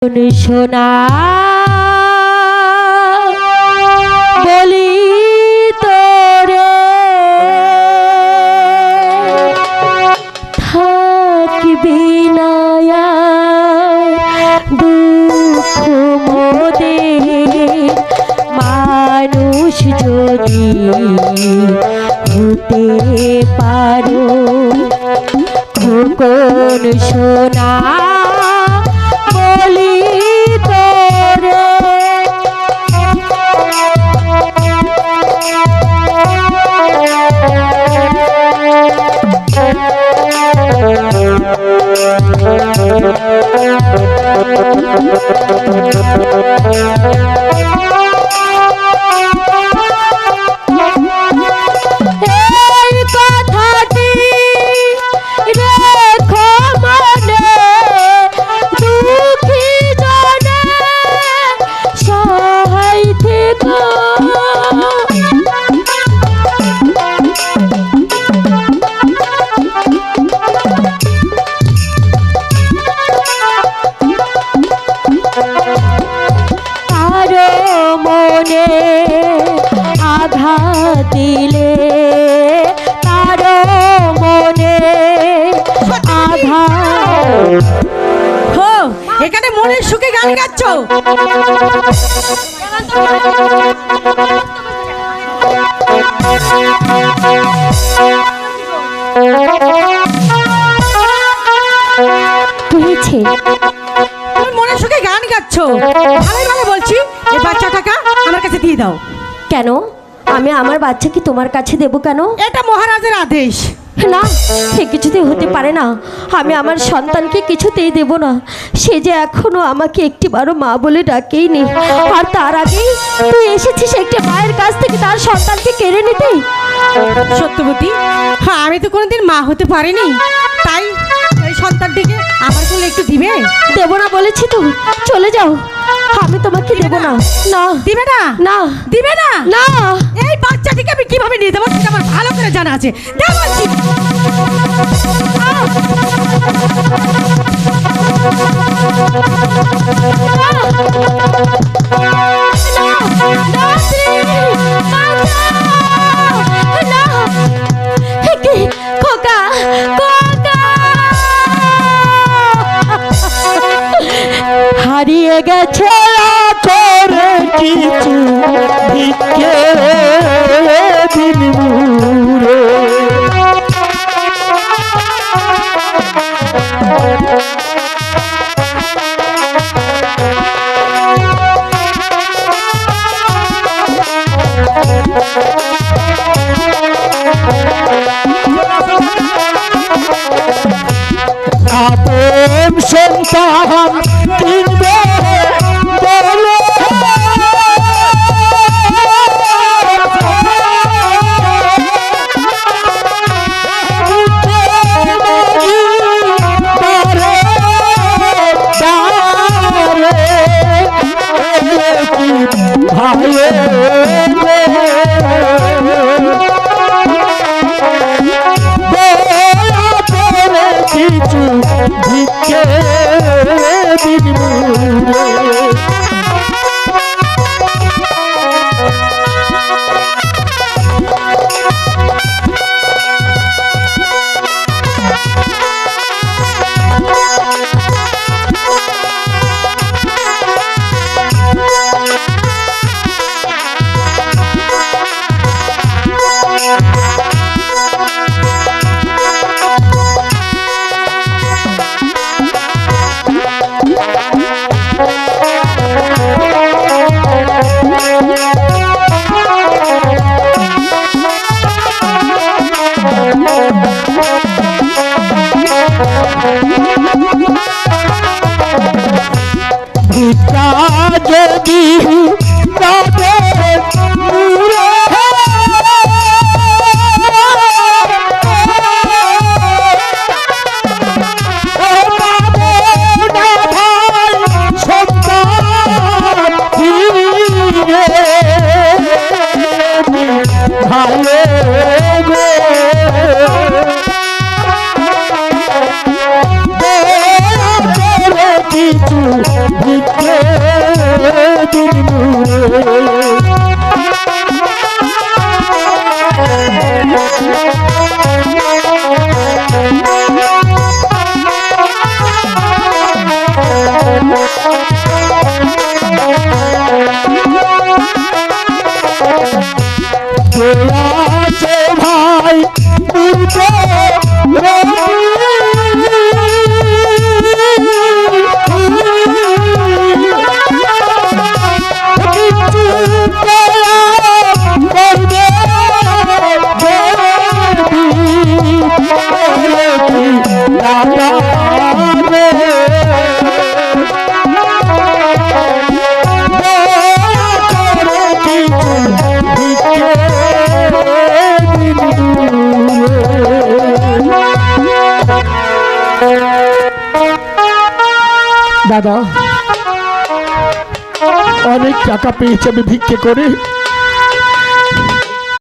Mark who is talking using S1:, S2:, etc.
S1: সোনা বলি তোরে থাকবি না দুঃখ মোদে মানুষ যদি হতে পারো খোকন সোনা বলি তোরে দিলে তার মনে আঘাত
S2: হো এখানে মনের সুখে গান গাচ্ছ
S1: হয়েছে
S2: তুমি মনের সুখে গান গাচ্ছ ভালোই ভালো বলছি এই বাচ্চাটাকে আমার কাছে দিয়ে দাও
S1: কেন আমি আমার বাচ্চাকে তোমার কাছে দেব কেন?
S2: এটা মহারাজের আদেশ।
S1: না, সে কিছুতেই হতে পারে না। আমি আমার সন্তানকে কিছুতেই দেব না। সে যে এখনো আমাকে একটিবারও মা বলে ডাকেইনি, আর তার আগেই তুই এসেছিস একটি মায়ের কাছ থেকে তার সন্তানকে কেড়ে নিতে।
S2: সত্যবতী, হ্যাঁ আমি তো কোনোদিন মা হতে পারিনি, তাই এই সন্তানটিকে আমার কোলে একটু দিবে?
S1: দেব না বলেছি তো, চলে যাও। আমি তোমাকে দেব না। না
S2: দিবে না?
S1: না
S2: দিবে না?
S1: না।
S2: এই বাচ্চাটিকে আমি কিভাবে নিয়ে যাবো সেটা আমার ভালো করে জানা আছে। দেখ বলছি।
S1: খোকা হারিয়ে গেছে করে কিছু ভিক্ষে দিন মুরে আপন সন্তান কিনবে বলো কিছু ভিক্ষে দিন মুরে ভিক্ষা যদি ভালো
S3: ভিক্ষে দিন আছে ভাই দাদা অনেক টাকা পেয়েছি আমি ভিক্ষে করে